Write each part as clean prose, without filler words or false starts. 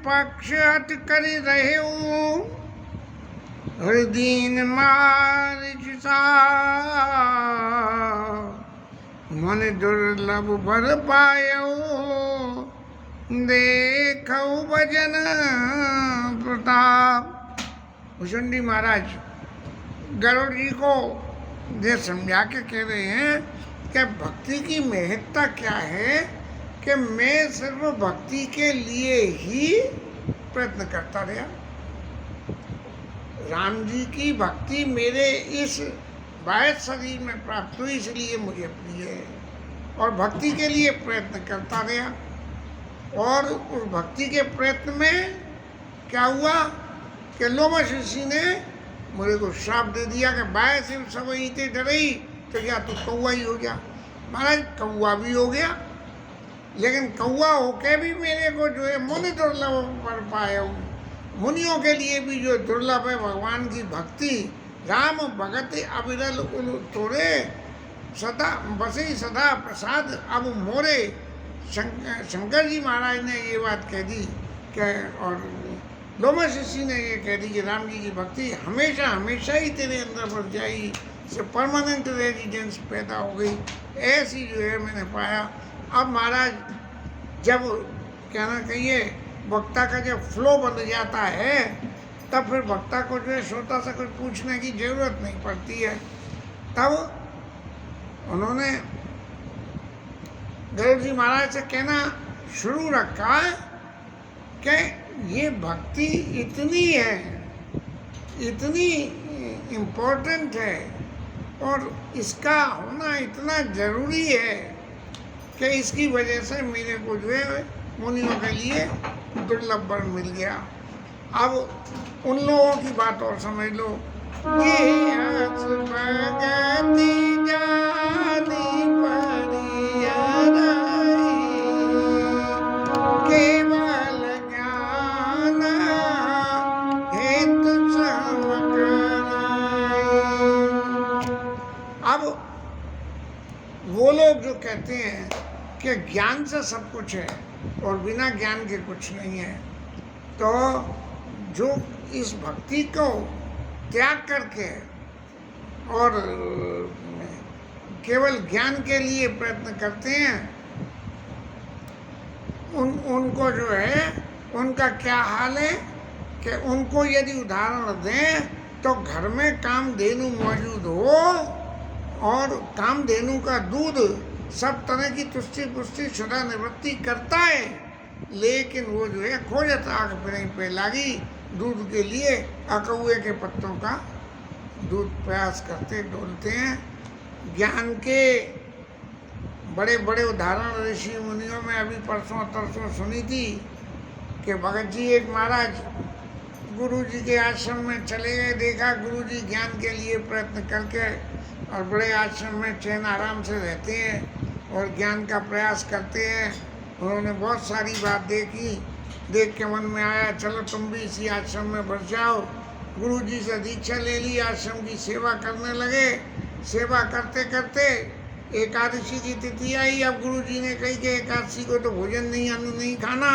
पक्ष हट कर रहे हृदीन मारिच सा मन दुर्लभ भर पायो देखो भजन प्रताप। भुजंडी महाराज गरुड़ जी को ये समझा के कह रहे हैं कि भक्ति की महत्ता क्या है कि मैं सिर्फ भक्ति के लिए ही प्रयत्न करता रहा। राम जी की भक्ति मेरे इस बाह्य शरीर में प्राप्त हुई इसलिए मुझे प्रिय है और भक्ति के लिए प्रयत्न करता रहा। और उस भक्ति के प्रयत्न में क्या हुआ कि लोमश ऋषि ने मुझे को श्राप दे दिया कि बाह्य से सब ईते डरई तो या तो कौआ ही हो गया। महाराज कौआ भी हो गया, लेकिन कौआ होके भी मेरे को जो है मुनि दुर्लभ पर पाया हूँ। मुनियों के लिए भी जो दुर्लभ है भगवान की भक्ति। राम भगत अविरल उल तोरे सदा बसे सदा प्रसाद अब मोरे। शंकर जी महाराज ने ये बात कह दी कि और लोमश ऋषि ने ये कह दी कि राम जी की भक्ति हमेशा हमेशा ही तेरे अंदर बढ़ जाएगी, से परमानेंट रेजिडेंस पैदा हो गई। ऐसी जो है मैंने पाया। अब महाराज जब कहना कहिए वक्ता का जब फ्लो बन जाता है तब फिर वक्ता को जो है श्रोता से कुछ पूछने की जरूरत नहीं पड़ती है। तब उन्होंने गरुड़ जी महाराज से कहना शुरू रखा कि ये भक्ति इतनी है, इतनी इम्पोर्टेंट है और इसका होना इतना ज़रूरी है कि इसकी वजह से मेरे को जो है मुनियों के लिए दुर्लभ वर मिल गया। अब उन लोगों की बात और समझ लो। अब वो लोग जो कहते हैं कि ज्ञान से सब कुछ है और बिना ज्ञान के कुछ नहीं है, तो जो इस भक्ति को त्याग करके और केवल ज्ञान के लिए प्रयत्न करते हैं उनको जो है उनका क्या हाल है कि उनको यदि उदाहरण दें तो घर में कामधेनु मौजूद हो और कामधेनु का दूध सब तरह की तुष्टि पुष्टि सदा निवृत्ति करता है, लेकिन वो जो है खोजत आग पे लागी दूध के लिए अकौए के पत्तों का दूध प्रयास करते डोलते हैं। ज्ञान के बड़े बड़े उदाहरण ऋषि मुनियों में अभी परसों तरसों सुनी थी कि भगत जी एक महाराज गुरु जी के आश्रम में चले गए। देखा गुरु जी ज्ञान के लिए प्रयत्न करके और बड़े आश्रम में चैन आराम से रहते हैं और ज्ञान का प्रयास करते हैं। उन्होंने बहुत सारी बात देखी, देख के मन में आया चलो तुम भी इसी आश्रम में बढ़ जाओ। गुरु जी से दीक्षा ले ली, आश्रम की सेवा करने लगे। सेवा करते करते एकादशी की तिथि आई। अब गुरु जी ने कही कि एकादशी को तो भोजन नहीं अन्न नहीं खाना।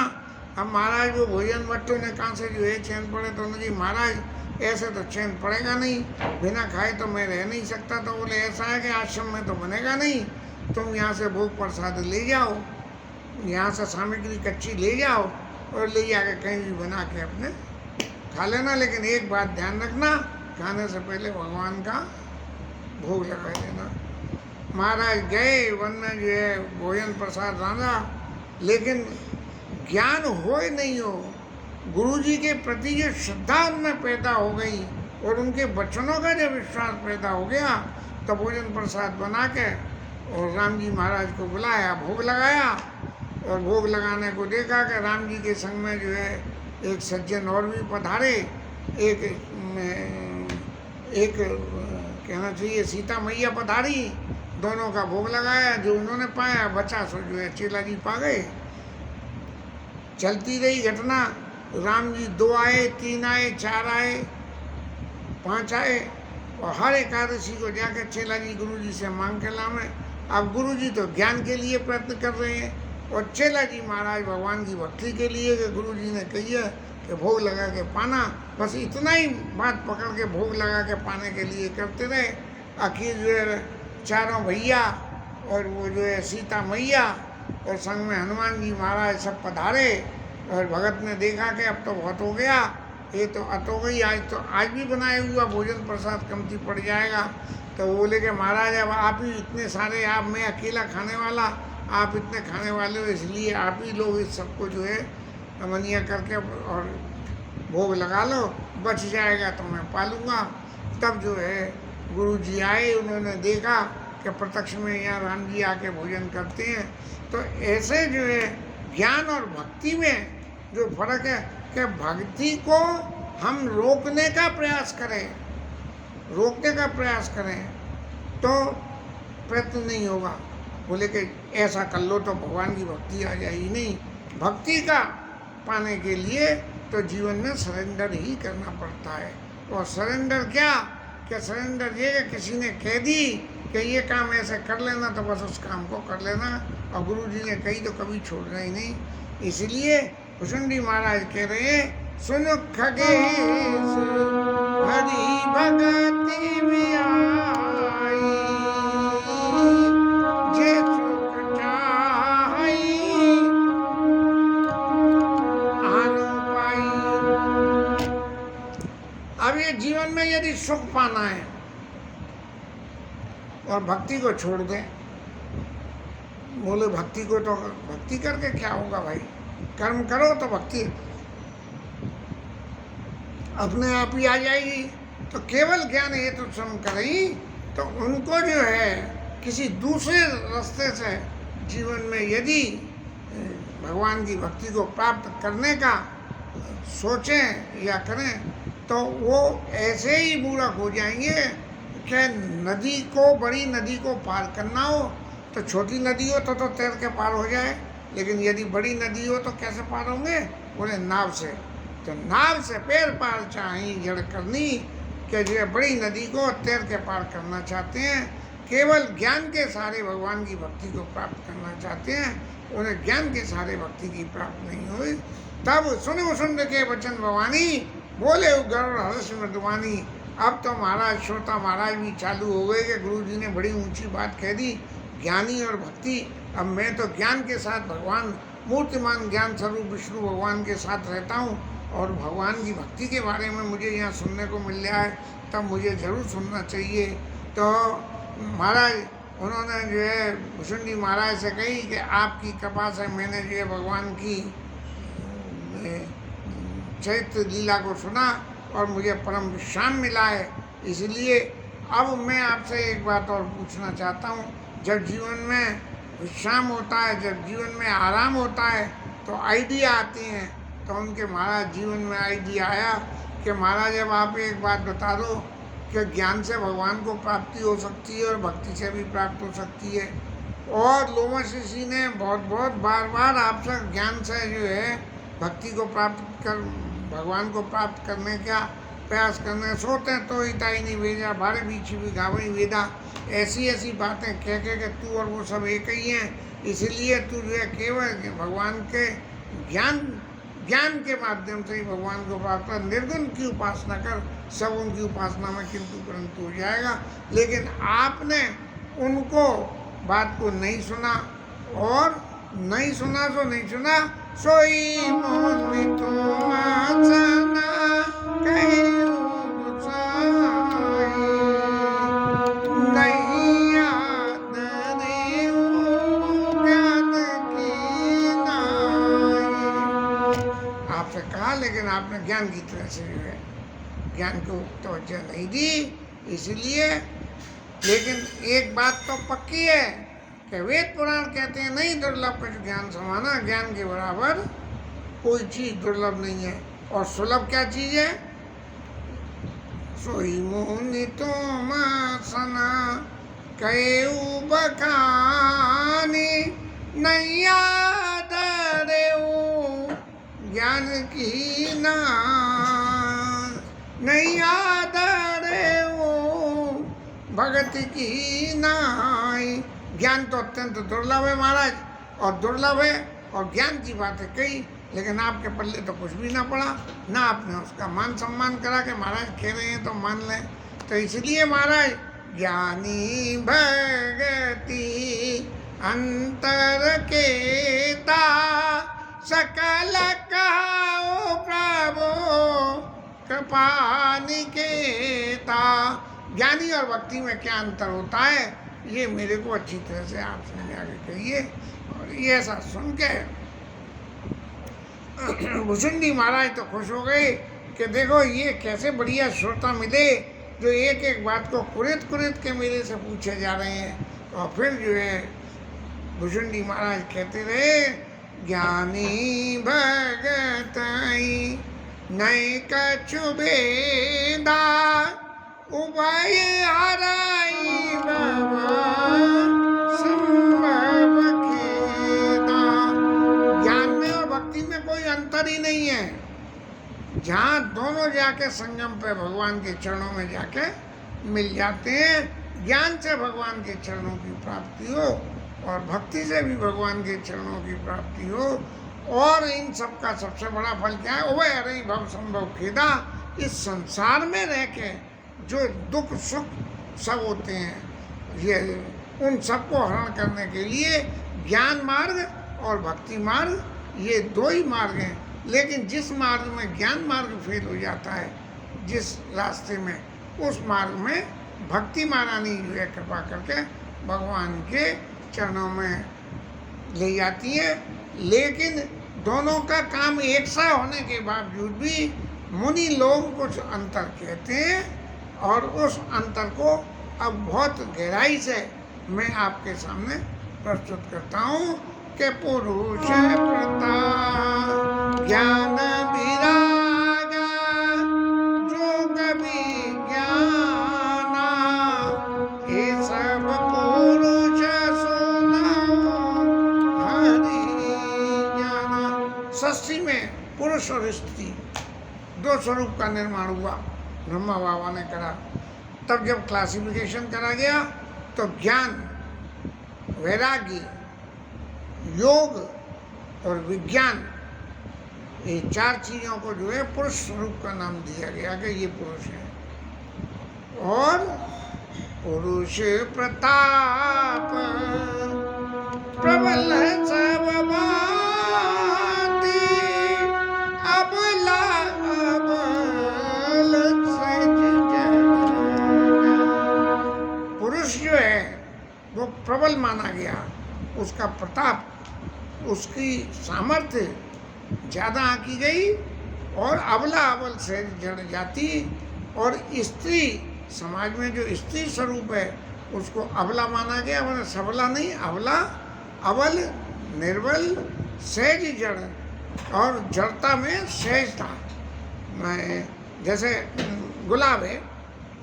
अब महाराज वो भोजन भट्टों ने कहाँ से जो है चैन पड़े, तो उन्होंने महाराज ऐसे तो चैन पड़ेगा नहीं, बिना खाए तो मैं रह नहीं सकता। तो बोले ऐसा है कि आश्रम में तो बनेगा नहीं, तुम यहाँ से भोग प्रसाद ले जाओ, यहाँ से सामग्री कच्ची ले जाओ और ले जाकर कहीं भी बना के अपने खा लेना, लेकिन एक बात ध्यान रखना, खाने से पहले भगवान का भोग लगा देना। महाराज गए वन में जो है भोजन प्रसाद रांधा, लेकिन ज्ञान हो ही नहीं हो। गुरुजी के प्रति जो श्रद्धा उनमें पैदा हो गई और उनके वचनों का जब विश्वास पैदा हो गया तो भोजन प्रसाद बना के और राम जी महाराज को बुलाया, भोग लगाया। और भोग लगाने को देखा कि राम जी के संग में जो है एक सज्जन और भी पधारे, एक कहना चाहिए सीता मैया पधारी। दोनों का भोग लगाया, जो उन्होंने पाया बचा सो जो है चेला जी पा गए। चलती रही घटना, राम जी 2 आए, 3 आए, 4 आए, 5 आए और हर एकादशी को जाकर चेला जी गुरु जी से मांग के लावे। अब गुरु जी तो ज्ञान के लिए प्रयत्न कर रहे हैं, और चेला जी महाराज भगवान की भक्ति के लिए कि गुरु जी ने कही है कि भोग लगा के पाना, बस इतना ही बात पकड़ के भोग लगा के पाने के लिए करते रहे। आखिर जो है चारों भैया और वो जो है सीता मैया और संग में हनुमान जी महाराज सब पधारे। और भगत ने देखा कि अब तो बहुत हो गया, ये तो अत हो गई, आज भी बनाया हुआ भोजन प्रसाद कमती पड़ जाएगा। तो वो बोले कि महाराज अब आप ही इतने सारे, आप मैं अकेला खाने वाला, आप इतने खाने वाले हो, इसलिए आप ही लोग इस सबको जो है अमनिया करके और भोग लगा लो, बच जाएगा तो मैं पालूंगा। तब जो है गुरु जी आए, उन्होंने देखा कि प्रत्यक्ष में यहाँ राम जी आके भोजन करते हैं। तो ऐसे जो है ज्ञान और भक्ति में जो फर्क है कि भक्ति को हम रोकने का प्रयास करें, रोकने का प्रयास करें तो प्रयत्न नहीं होगा। बोले कि ऐसा कर लो तो भगवान की भक्ति आ जाएगी, नहीं। भक्ति का पाने के लिए तो जीवन में सरेंडर ही करना पड़ता है। और सरेंडर क्या, कि सरेंडर ये कि किसी ने कह दी कि ये काम ऐसे कर लेना तो बस उस काम को कर लेना, और गुरु जी ने कही तो कभी छोड़ना ही नहीं। इसलिए भुसुंडी महाराज कह रहे हैं, सुनो खगेश हरि भगति में आई, जे सुख चाही आनु पाई। अब ये जीवन में यदि सुख पाना है और भक्ति को छोड़ दें, बोले भक्ति को तो भक्ति करके क्या होगा भाई, कर्म करो तो भक्ति अपने आप ही आ जाएगी। तो केवल ज्ञान ये तो श्रम करें तो उनको जो है किसी दूसरे रास्ते से जीवन में यदि भगवान की भक्ति को प्राप्त करने का सोचें या करें तो वो ऐसे ही मूर्ख हो जाएंगे कि नदी को, बड़ी नदी को पार करना हो तो छोटी नदी हो तो तैर के पार हो जाए, लेकिन यदि बड़ी नदी हो तो कैसे पार होंगे, बोले नाव से। तो नाव से पैर पार चाहे जड़ करनी, कि जो बड़ी नदी को तैर के पार करना चाहते हैं, केवल ज्ञान के सहारे भगवान की भक्ति को प्राप्त करना चाहते हैं, उन्हें ज्ञान के सहारे भक्ति की प्राप्त नहीं हुई। तब सुन के वचन भवानी, बोले गरुड़ हर्ष मृदुवानी। अब तो महाराज श्रोता महाराज भी चालू हो गए कि गुरु जी ने बड़ी ऊंची बात कह दी, ज्ञानी और भक्ति। अब मैं तो ज्ञान के साथ भगवान मूर्तिमान ज्ञान स्वरूप विष्णु भगवान के साथ रहता हूँ, और भगवान की भक्ति के बारे में मुझे यहाँ सुनने को मिल रहा है, तब मुझे ज़रूर सुनना चाहिए। तो महाराज उन्होंने जो है भुसुंडी महाराज से कही कि आपकी कृपा से मैंने जो है भगवान की चैत्र लीला को सुना और मुझे परम विश्राम मिला है, इसलिए अब मैं आपसे एक बात और पूछना चाहता हूँ। जब जीवन में विश्राम होता है, जब जीवन में आराम होता है तो आइडिया आती हैं। तो उनके महाराज जीवन में आइडिया आया कि महाराज अब आप एक बात बता दो कि ज्ञान से भगवान को प्राप्ति हो सकती है और भक्ति से भी प्राप्त हो सकती है। और लोमश ऋषि ने बहुत बार आपसे ज्ञान से जो है भक्ति को प्राप्त कर, भगवान को प्राप्त करने का प्रयास करने सोते हैं तो हिताई नहीं भेजा, भारे बीच भी गावई वेदा। ऐसी बातें कह के तू और वो सब एक ही हैं, इसलिए तू जो है केवल भगवान के ज्ञान के माध्यम से ही भगवान को प्राप्त कर, निर्गुण की उपासना कर, सब उनकी उपासना में किंतु परंतु हो जाएगा। लेकिन आपने उनको बात को नहीं सुना, और नहीं सुना सो नहीं सुना, सोई मोहि तुम आसना कहियो गोसाई, नहीं याद रेउ ज्ञान की नाई। आपसे कहा, लेकिन आपने ज्ञान की तरह से जो है ज्ञान को तवज्जो नहीं दी, इसलिए। लेकिन एक बात तो पक्की है कि वेद पुराण कहते हैं नहीं दुर्लभ कुछ ज्ञान समाना, ज्ञान के बराबर कोई चीज़ दुर्लभ नहीं है। और सुलभ क्या चीज़ है, सोई मोहि तुम आसना कहियो बखानी, नहीं याद रेउ ज्ञान की नाई, नहीं याद रेउ भगत की नाई। ज्ञान तो अत्यंत दुर्लभ है महाराज, और दुर्लभ है और ज्ञान की बातें कही, लेकिन आपके पल्ले तो कुछ भी ना पड़ा, ना आपने उसका मान सम्मान करा कि महाराज कह रहे हैं तो मान लें। तो इसलिए महाराज ज्ञानी भगति अंतर केता सकल कहो प्रभु कृपा निकेता। ज्ञानी और भक्ति में क्या अंतर होता है, ये मेरे को अच्छी तरह से आप समझा के कहिए। और ये ऐसा सुन के भुसुंडी महाराज तो खुश हो गए कि देखो ये कैसे बढ़िया श्रोता मिले जो एक एक बात को कुरेद कुरेद के मेरे से पूछे जा रहे हैं। और फिर जो है भुसुंडी महाराज कहते रहे, ज्ञानी भगतई नय कछु भेदा उभय हराई बाबा संभव खेदा। ज्ञान में और भक्ति में कोई अंतर ही नहीं है। जहाँ दोनों जाके संगम पे भगवान के चरणों में जाके मिल जाते हैं। ज्ञान से भगवान के चरणों की प्राप्ति हो और भक्ति से भी भगवान के चरणों की प्राप्ति हो। और इन सब का सबसे बड़ा फल क्या है, वह हरि भव संभव खेदा। इस संसार में रह के जो दुख सुख सब होते हैं, ये उन सबको हरण करने के लिए ज्ञान मार्ग और भक्ति मार्ग, ये दो ही मार्ग हैं। लेकिन जिस मार्ग में ज्ञान मार्ग फेल हो जाता है, जिस रास्ते में, उस मार्ग में भक्ति महारानी जो है कृपा करके भगवान के चरणों में ले जाती है। लेकिन दोनों का काम एक सा होने के बावजूद भी मुनि लोग कुछ अंतर कहते हैं। और उस अंतर को अब बहुत गहराई से मैं आपके सामने प्रस्तुत करता हूँ कि पुरुष प्रताप ज्ञान विराग जोग विज्ञाना ये सब पुरुष सुनो हरि ज्ञाना। षष्ठी में पुरुष और स्त्री दो स्वरूप का निर्माण हुआ, ब्रह्मा बाबा ने करा। तब जब क्लासिफिकेशन करा गया तो ज्ञान, वैराग्य, योग और विज्ञान, ये चार चीज़ों को जो है पुरुष स्वरूप का नाम दिया गया कि ये पुरुष है। और पुरुष प्रताप प्रबल सब भांति अबला अबल सज जग। पुरुष जो है वो प्रबल माना गया, उसका प्रताप, उसकी सामर्थ्य ज़्यादा आंकी गई। और अबला अबल से जड़ जाती। और स्त्री, समाज में जो स्त्री स्वरूप है उसको अबला माना गया, मतलब सबला नहीं, अबला, अबल, निर्बल, सहज जड़। और जड़ता में सहजता। मैं जैसे गुलाब है,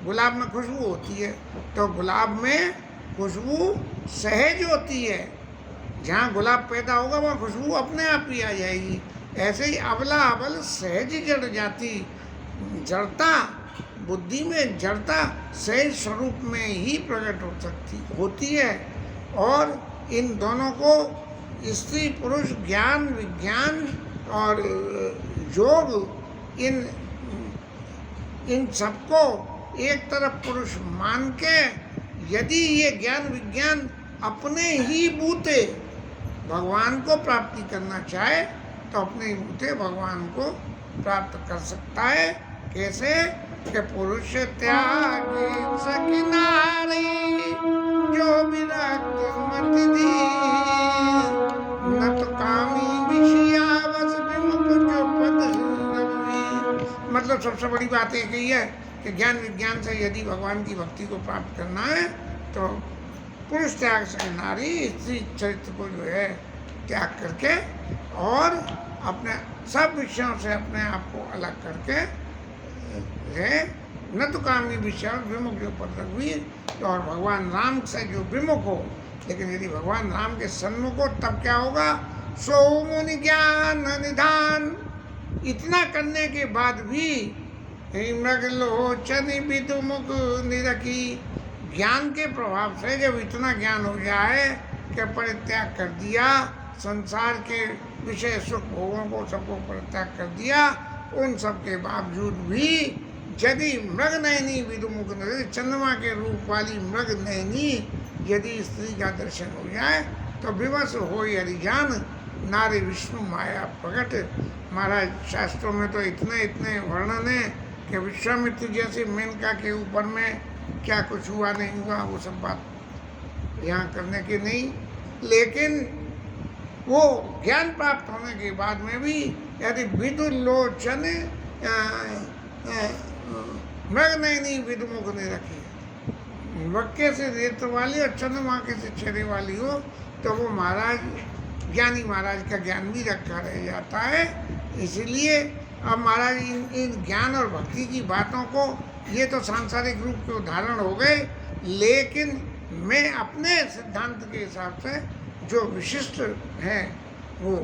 गुलाब में खुशबू होती है, तो गुलाब में खुशबू सहज होती है। जहाँ गुलाब पैदा होगा वहाँ खुशबू अपने आप ही आ जाएगी। ऐसे ही अबला अबल सहज जड़ जाती। जड़ता, बुद्धि में जड़ता सहज स्वरूप में ही प्रकट हो सकती होती है। और इन दोनों को स्त्री पुरुष, ज्ञान विज्ञान और योग, इन सबको एक तरफ पुरुष मान के, यदि ये ज्ञान विज्ञान अपने ही बूते भगवान को प्राप्ति करना चाहे तो अपने ही बूते भगवान को प्राप्त कर सकता है। कैसे कि पुरुष त्याग सकी नारी जो विरक्त मत दी न तो कामी विषयावस विमुख जो पद रवि। मतलब सबसे बड़ी बात ये कही है कि ज्ञान विज्ञान से यदि भगवान की भक्ति को प्राप्त करना है तो पुरुष त्याग से नारी स्त्री चरित्र को जो है त्याग करके और अपने सब विषयों से अपने आप को अलग करके है। न तो कामी विषय विमुख जो पद रघुवीर। और भगवान राम से जो विमुख हो, लेकिन यदि भगवान राम के सन्मुख हो तब क्या होगा, सो मुनि ज्ञान निधान। इतना करने के बाद भी मृगलोचन विदुमुख निरखी। ज्ञान के प्रभाव से जब इतना ज्ञान हो जाए कि परित्याग कर दिया, संसार के विषय सुख भोगों को सबको परित्याग कर दिया, उन सब के बावजूद भी यदि मृग नयनी विदुमुख नयनी, चंद्रमा के रूप वाली मृग नयनी यदि स्त्री का दर्शन हो जाए तो विवश हो हरिजान नारी विष्णु माया प्रकट। महाराज शास्त्रों में तो इतने इतने वर्णन है कि विश्वामित्र जैसे मेनका के ऊपर में क्या कुछ हुआ नहीं हुआ वो सब बात यहाँ करने की नहीं, लेकिन वो ज्ञान प्राप्त होने के बाद में भी यदि विदुलोचन मृग नयनी विदुमुख ने रखी, वक्के से रेत वाली और चंद्रमा के से चेहरे वाली हो तो वो महाराज ज्ञानी महाराज का ज्ञान भी रखा रह जाता है। इसीलिए अब महाराज इन ज्ञान और भक्ति की बातों को, ये तो सांसारिक रूप के उदाहरण हो गए, लेकिन मैं अपने सिद्धांत के हिसाब से जो विशिष्ट है वो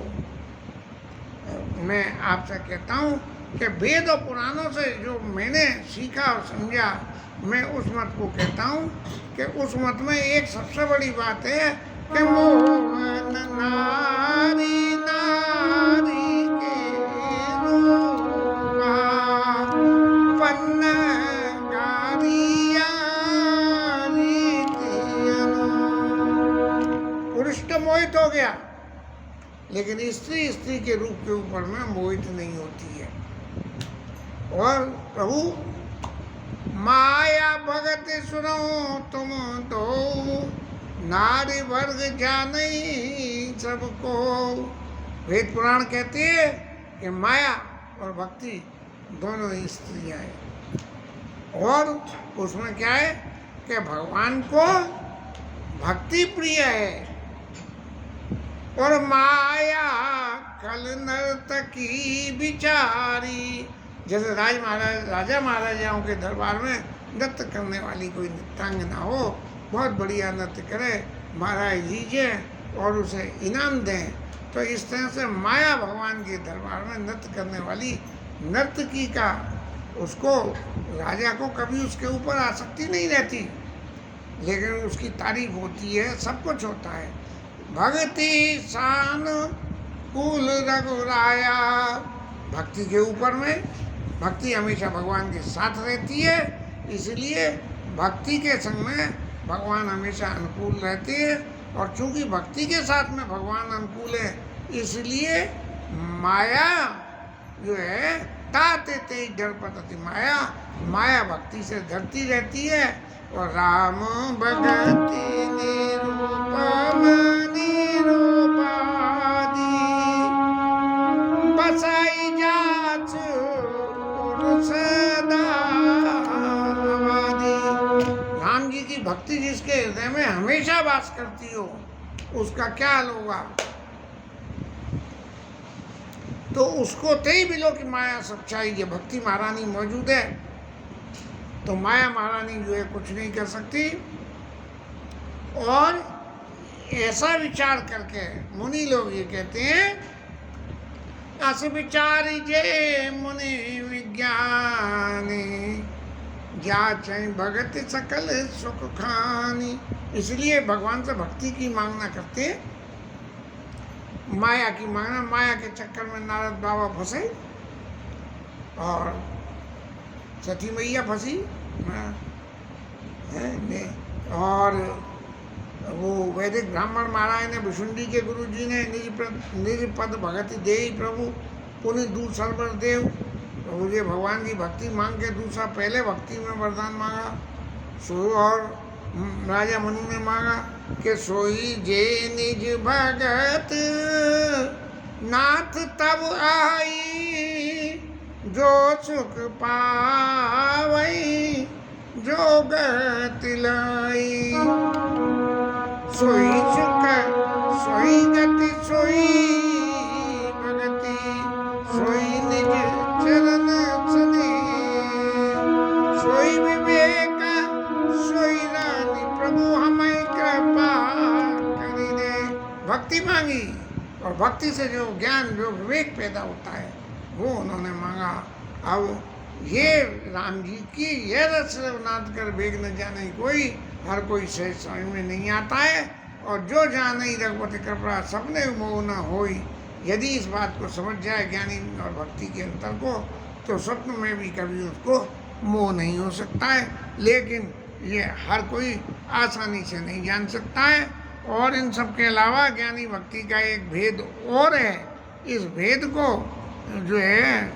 मैं आपसे कहता हूँ कि वेद और पुराणों से जो मैंने सीखा और समझा, मैं उस मत को कहता हूँ कि उस मत में एक सबसे बड़ी बात है कि मोहन नारी नारी के रूपा पन्न गारिया पुरुष तो मोहित हो गया, लेकिन स्त्री स्त्री के रूप के ऊपर में मोहित नहीं होती है। और प्रभु माया भगत सुनो तुम तो नारी वर्ग जाने सबको। वेद पुराण कहते हैं कि माया और भक्ति दोनों ही स्त्रियाँ हैं। और उसमें क्या है कि भगवान को भक्ति प्रिय है और माया कल नर्तकी बिचारी। जैसे राजा महाराजाओं के दरबार में नृत्य करने वाली कोई नृत्यांगना हो, बहुत बढ़िया नृत्य करे, महाराज लीजिए और उसे इनाम दें, तो इस तरह से माया भगवान के दरबार में नृत्य करने वाली नर्तकी का उसको राजा को कभी उसके ऊपर आसक्ति नहीं रहती, लेकिन उसकी तारीफ होती है, सब कुछ होता है। भक्ति शान कुल रघुराया, भक्ति के ऊपर में भक्ति हमेशा भगवान के साथ रहती है, इसलिए भक्ति के संग में भगवान हमेशा अनुकूल रहते हैं। और चूंकि भक्ति के साथ में भगवान अनुकूल है, इसलिए माया जो है ताते ते डर पतती, माया भक्ति से डरती रहती है। और राम भगति बसाई जाच राम जी की भक्ति जिसके हृदय में हमेशा वास करती हो, उसका क्या हाल होगा? तो उसको तय बिलो कि माया सच्चाई है, भक्ति महारानी मौजूद है तो माया महारानी जो है कुछ नहीं कर सकती। और ऐसा विचार करके मुनि लोग ये कहते हैं, अस विचारी जे मुनि विज्ञानी जाचै भगत सकल सुख खानी। इसलिए भगवान से भक्ति की मांगना करते हैं, माया की मांगना। माया के चक्कर में नारद बाबा फंसे और सती मैया फंसी और वो वैदिक ब्राह्मण महाराज ने विशुंडी के गुरु जी ने निज पद भगति दे प्रभु पुण्य दूर सरवर देव। प्रभु जी भगवान की भक्ति मांग के दूसरा पहले भक्ति में वरदान मांगा सो, और राजा मनु ने मांगा कि सोई जे निज भगत नाथ तब आई, जो सुख पावई जो गति लाई। सोई सुख सोई गति सोई भगति, सोई निज चरण सने, सोई विवेक सोई रानी प्रभु हमें कृपा करी दे। भक्ति मांगी और भक्ति से जो ज्ञान जो विवेक पैदा होता है वो उन्होंने मांगा। अब ये राम जी की यह रस रघुनाथ कर बेग न जाने कोई, हर कोई से समझ में नहीं आता है। और जो जाने रघुपति कृपा सपने मोह न होई। यदि इस बात को समझ जाए ज्ञानी और भक्ति के अंतर को, तो स्वप्न में भी कभी उसको मोह नहीं हो सकता है। लेकिन ये हर कोई आसानी से नहीं जान सकता है। और इन सब के अलावा ज्ञानी भक्ति का एक भेद और है। इस भेद को जो है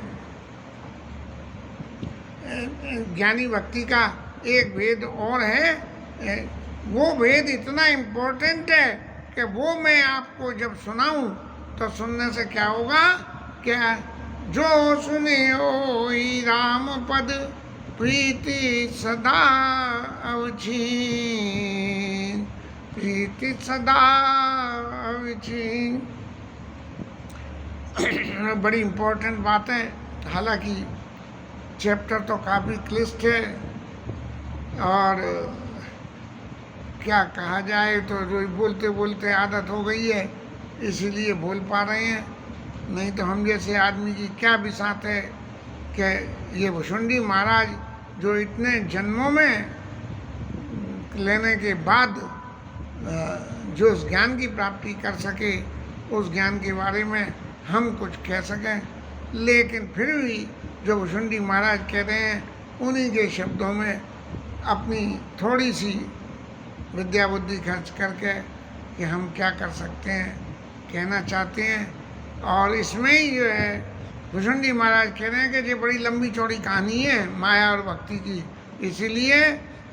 ज्ञानी भक्ति का एक भेद और है। वो भेद इतना इम्पोर्टेंट है कि वो मैं आपको जब सुनाऊं तो सुनने से क्या होगा, क्या जो सुने ओ राम पद प्रीति सदा अवचीन, प्रीति सदा अवचीन। बड़ी इम्पोर्टेंट बात है। हालांकि चैप्टर तो काफ़ी क्लिष्ट है और क्या कहा जाए, तो रोज बोलते बोलते आदत हो गई है, इसीलिए बोल पा रहे हैं। नहीं तो हम जैसे आदमी की क्या बिसात है कि ये भुशुंडी महाराज जो इतने जन्मों में लेने के बाद जो उस ज्ञान की प्राप्ति कर सके, उस ज्ञान के बारे में हम कुछ कह सकें। लेकिन फिर भी जो भुशुंडी महाराज कह रहे हैं, उन्हीं के शब्दों में अपनी थोड़ी सी विद्या बुद्धि खर्च करके कि हम क्या कर सकते हैं कहना चाहते हैं। और इसमें ही जो है भुशुंडी महाराज कह रहे हैं कि ये बड़ी लंबी चौड़ी कहानी है माया और भक्ति की, इसीलिए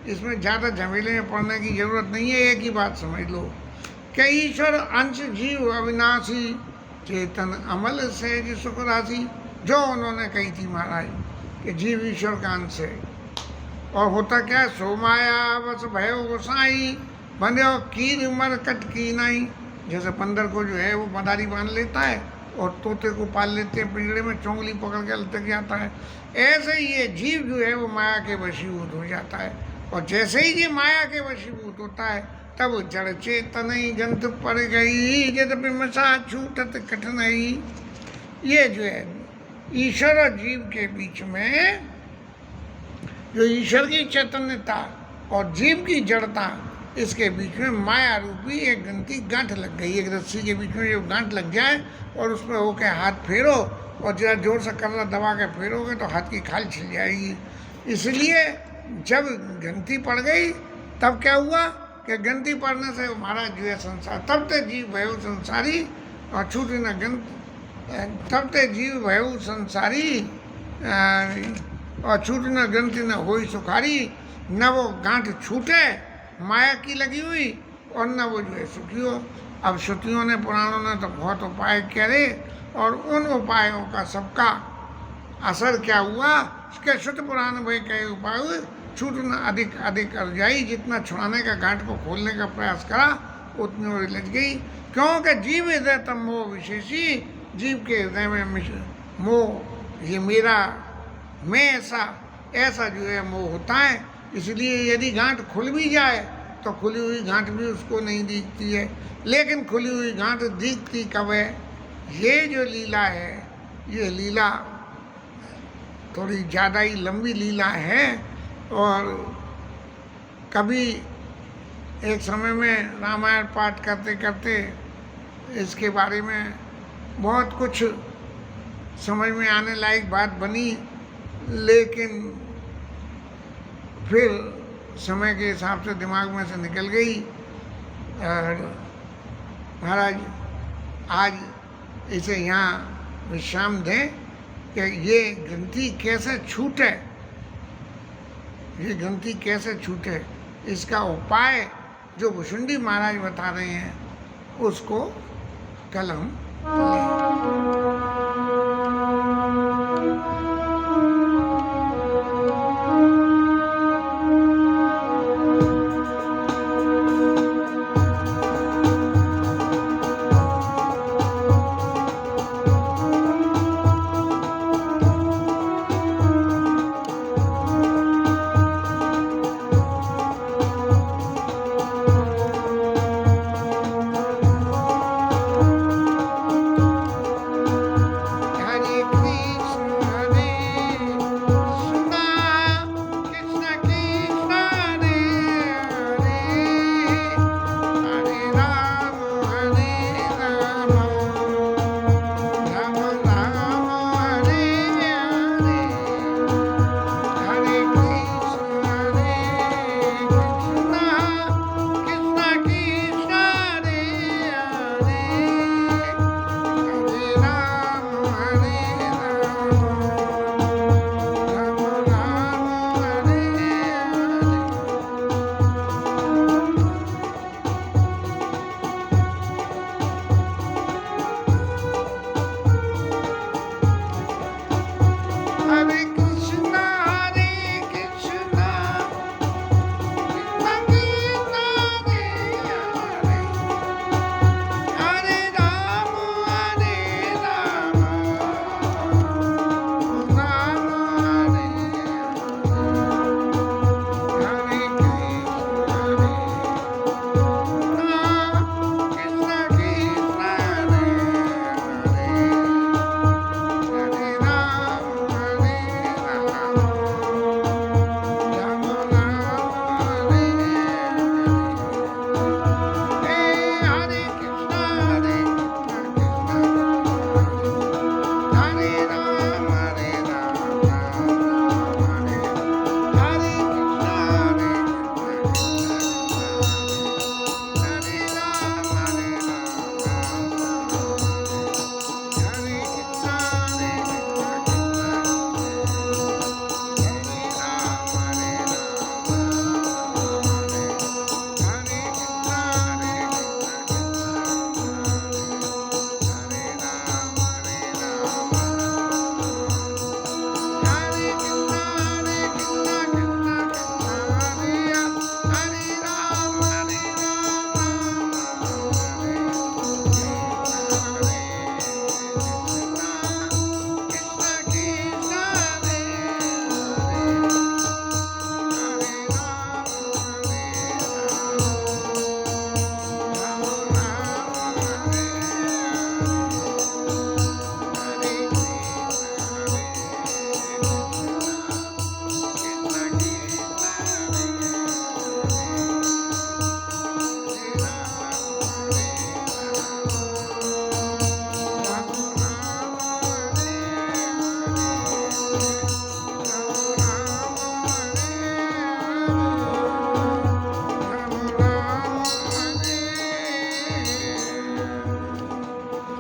इसमें ज़्यादा झमेले में पड़ने की ज़रूरत नहीं है। एक ही बात समझ लो कि ईश्वर अंश जीव अविनाशी, चेतन अमल सहज सुख राशि, जो उन्होंने कही थी महाराज कि जीव ईश्वर का अंश है। और होता क्या है, सो माया बस भयो गोसाई, बंध्यो कीर मरकट की नहीं। जैसे बंदर को जो है वो मदारी बांध लेता है और तोते को पाल लेते हैं पिंजड़े में, चोंगली पकड़ के लटक जाता है, ऐसे ही ये जीव जो है वो माया के वशीभूत हो जाता है। और जैसे ही ये माया के वशीभूत होता है तब जड़ चेतन जंत पड़ गई, यद्यपि मसा छूटत कठिनाई। ये जो है ईश्वर और जीव के बीच में जो ईश्वर की चैतन्यता और जीव की जड़ता, इसके बीच में माया रूपी एक गंती गांठ लग गई। एक रस्सी के बीच में जो गांठ लग जाए और उसमें होके हाथ फेरो और जरा जोर से कर्रा दबा के फेरोगे तो हाथ की खाल छिल जाएगी। इसलिए जब गंती पड़ गई तब क्या हुआ कि गंती पड़ने से हमारा जो है संसार, तब ते जीव भयो संसारी और छूटी न गंत, तब ते जीव भयो संसारी और छूट न ग्रंथि न होई सुखारी। न वो गांठ छूटे माया की लगी हुई और न वो जो है सुखी हो। अब श्रुतियों ने पुराणों ने तो बहुत उपाय करे और उन उपायों का सबका असर क्या हुआ कि शुद्ध पुराण भाई कई उपाय हुए, छूटना अधिक अधिक अर जाई। जितना छुड़ाने का गांठ को खोलने का प्रयास करा उतनी और लग गई। क्योंकि जीव हृदय तम मोह विशेषी, जीव के हृदय में मोह, ये मेरा, मैं ऐसा जो है मोह होता है। इसलिए यदि गांठ खुल भी जाए तो खुली हुई गांठ भी उसको नहीं दिखती है, लेकिन खुली हुई गांठ दिखती कब है। ये जो लीला है, ये लीला थोड़ी ज़्यादा ही लंबी लीला है। और कभी एक समय में रामायण पाठ करते करते इसके बारे में बहुत कुछ समझ में आने लायक बात बनी, लेकिन फिर समय के हिसाब से दिमाग में से निकल गई। और महाराज आज इसे यहाँ विश्राम दें कि ये ग्रंथि कैसे छूटे, ये ग्रंथि कैसे छूटे, इसका उपाय जो भुशुंडी महाराज बता रहे हैं उसको कल हम लें।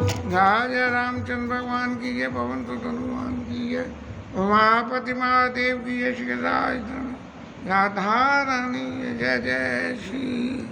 जय जय रामचंद्र भगवान की जय, पवन सुत हनुमान की जय, उमापति महादेव की जय, श्री राधा रानी जय जय श्री